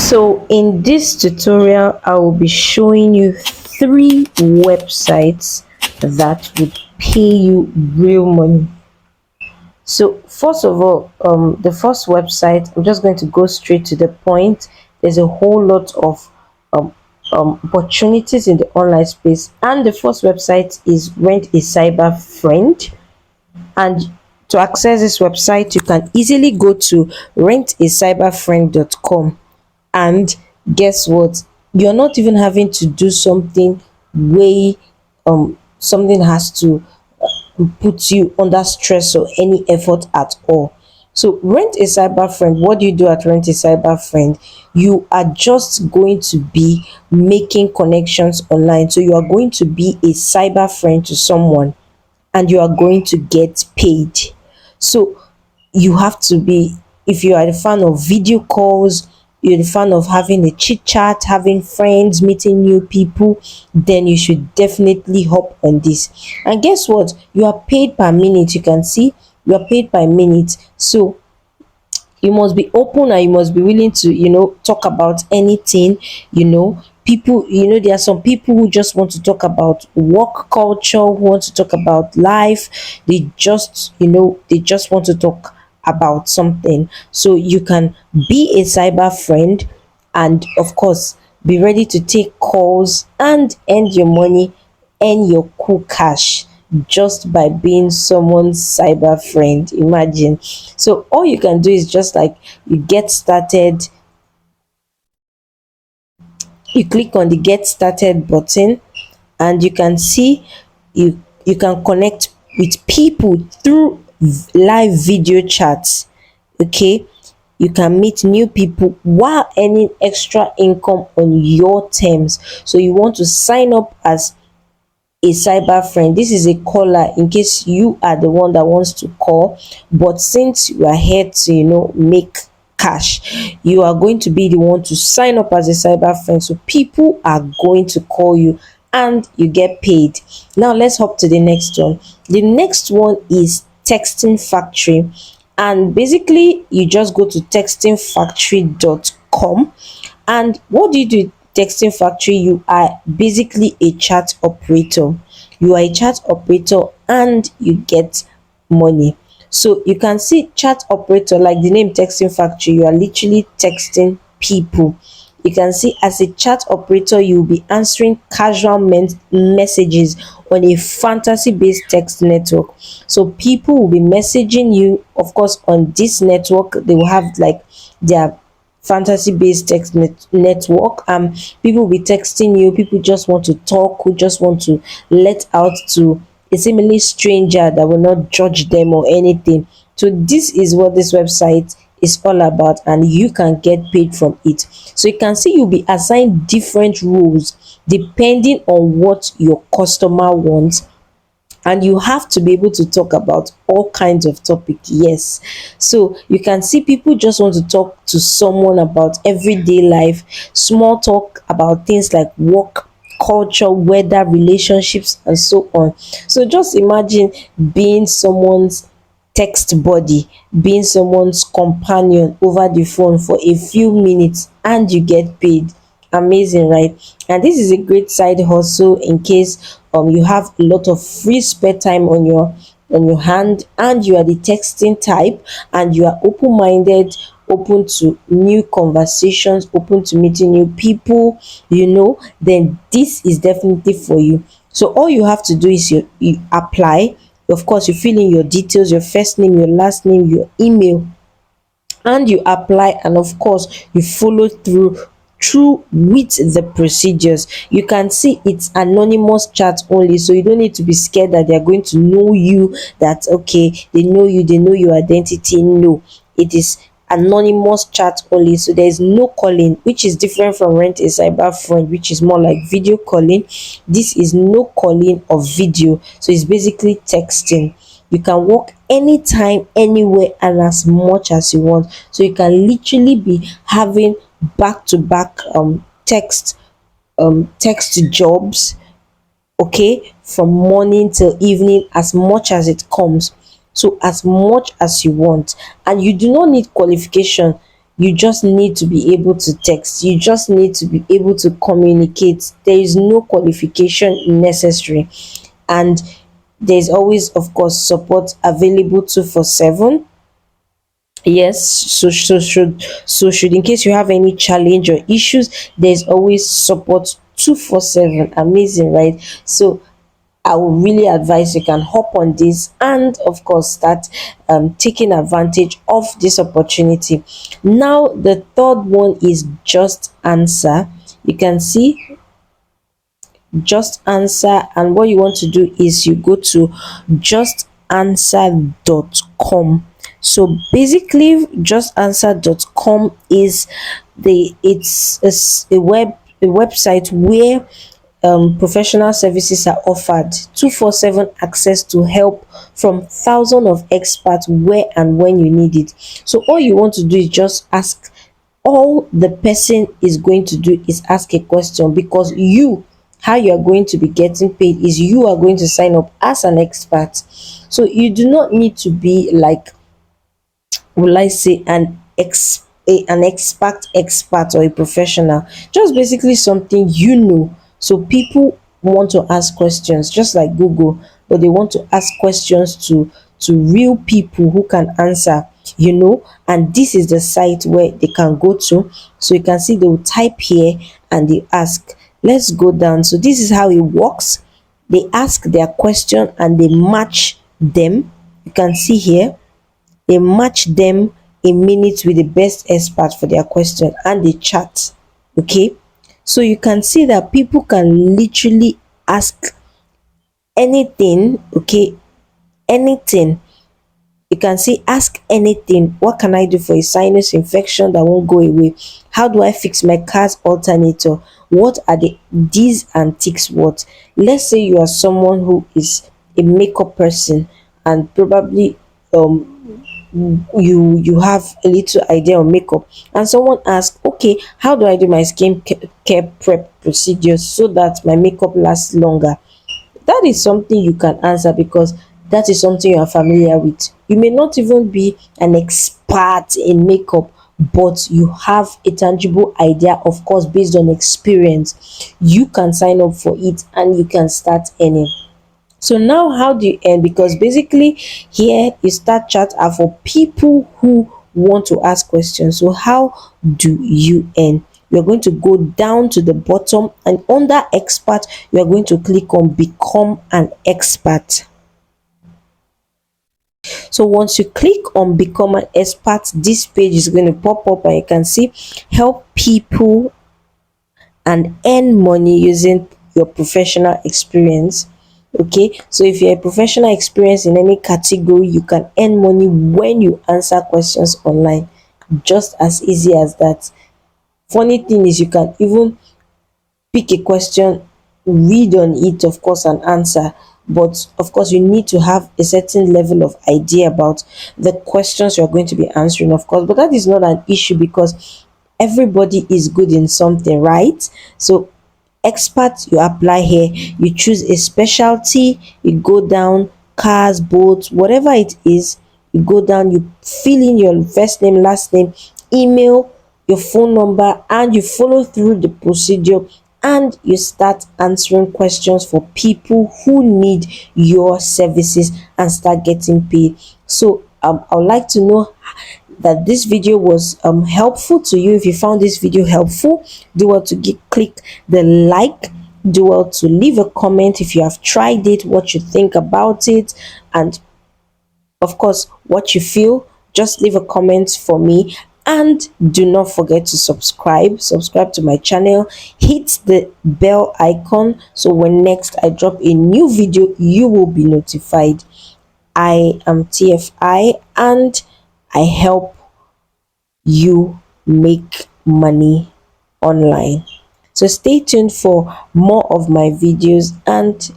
So in this tutorial, I will be showing you three websites that would pay you real money. So first of all, the first website, I'm just going to go straight to the point. There's a whole lot of um, opportunities in the online space, and the first website is Rent a Cyber Friend. And to access this website, you can easily go to rentacyberfriend.com. And guess what, you're not even having to do something way something has to put you under stress or any effort at all. So Rent a Cyber Friend, what do you do at Rent a Cyber Friend? You are just going to be making connections online. So you are going to be a cyber friend to someone, and you are going to get paid. So you have to be, if you are a fan of video calls, you're a fan of having a chit chat, having friends, meeting new people, then you should definitely hop on this. And guess what, you are paid per minute. You can see you are paid per minute. So you must be open, and you must be willing to talk about anything. People, there are some people who just want to talk about work culture, who want to talk about life. They just want to talk about something. So you can be a cyber friend, and of course be ready to take calls and earn your money, earn your cool cash, just by being someone's cyber friend. Imagine. So all you can do is just like, you get started, you click on the get started button, and you can see you can connect with people through live video chats. Okay, you can meet new people while earning extra income on your terms. So you want to sign up as a cyber friend. This is a caller, in case you are the one that wants to call, but since you are here to make cash, you are going to be the one to sign up as a cyber friend. So people are going to call you, and you get paid. Now let's hop to the next one. The next one is Texting Factory, and basically you just go to textingfactory.com. And what do you do? Texting Factory, you are basically a chat operator. You are a chat operator, and you get money. So you can see chat operator, like the name Texting Factory, you are literally texting people. You can see, as a chat operator, you'll be answering casual messages on a fantasy based text network. So people will be messaging you, of course, on this network. They will have like their fantasy based network. People will be texting you. People just want to talk, who just want to let out to a seemingly stranger that will not judge them or anything. So this is what this website is all about, and you can get paid from it. So you can see you'll be assigned different roles depending on what your customer wants, and you have to be able to talk about all kinds of topic. Yes, so you can see people just want to talk to someone about everyday life, small talk about things like work, culture, weather, relationships, and so on. So just imagine being someone's text buddy, being someone's companion over the phone for a few minutes, and you get paid. Amazing, right? And this is a great side hustle in case you have a lot of free spare time on your hand, and you are the texting type, and you are open-minded, open to new conversations, open to meeting new people, then this is definitely for you. So all you have to do is you apply. Of course, you fill in your details, your first name, your last name, your email, and you apply. And of course, you follow through with the procedures. You can see it's anonymous chat only, so you don't need to be scared that they're going to know you, that okay, they know you, they know your identity. No, it is anonymous chat only. So there is no calling, which is different from Rent a Cyber Friend, which is more like video calling. This is no calling of video, so it's basically texting. You can work anytime, anywhere, and as much as you want. So you can literally be having back to back text jobs, okay, from morning till evening, as much as it comes. So as much as you want, and you do not need qualification. You just need to be able to text, you just need to be able to communicate. There is no qualification necessary. And there's always, of course, support available 247. Yes, so should in case you have any challenge or issues, there's always support 247. Amazing, right? So I would really advise you can hop on this and, of course, start taking advantage of this opportunity. Now, the third one is Just Answer. You can see Just Answer, and what you want to do is you go to justanswer.com. So basically, justanswer.com is a website where professional services are offered, 247 access to help from thousands of experts where and when you need it. So all you want to do is just ask. All the person is going to do is ask a question, because how you are going to be getting paid is you are going to sign up as an expert. So you do not need to be like, will I say, an expert or a professional. Just basically something you know. So people want to ask questions, just like Google, but they want to ask questions to real people who can answer, and this is the site where they can go to. So you can see they will type here and they ask. Let's go down. So this is how it works. They ask their question and they match them. You can see here, they match them in minutes with the best expert for their question, and they chat. Okay, so you can see that people can literally ask anything. Okay, anything. You can see, ask anything. What can I do for a sinus infection that won't go away? How do I fix my car's alternator? What are the D's and ticks? What? Let's say you are someone who is a makeup person, and probably you have a little idea on makeup, and someone asks, okay, how do I do my skin care prep procedures so that my makeup lasts longer? That is something you can answer, because that is something you are familiar with. You may not even be an expert in makeup, but you have a tangible idea, of course, based on experience. You can sign up for it and you can start earning. So now, how do you earn? Because basically here you start chat are for people who want to ask questions. So how do you earn? You're going to go down to the bottom, and under expert you are going to click on become an expert. So once you click on become an expert, this page is going to pop up and you can see help people and earn money using your professional experience. Okay, so if you're a professional experience in any category, you can earn money when you answer questions online. Just as easy as that. Funny thing is, you can even pick a question, read on it, of course, and answer. But of course, you need to have a certain level of idea about the questions you're going to be answering, of course. But that is not an issue, because everybody is good in something, right? So expert, you apply here, you choose a specialty, you go down, cars, boats, whatever it is, you go down, you fill in your first name, last name, email, your phone number, and you follow through the procedure, and you start answering questions for people who need your services and start getting paid. So I would like to know that this video was helpful to you. If you found this video helpful, do well to click the like, do well to leave a comment if you have tried it, what you think about it, and of course what you feel. Just leave a comment for me, and do not forget to subscribe to my channel. Hit the bell icon, so when next I drop a new video, you will be notified. I am TFI, and I help you make money online. So stay tuned for more of my videos, and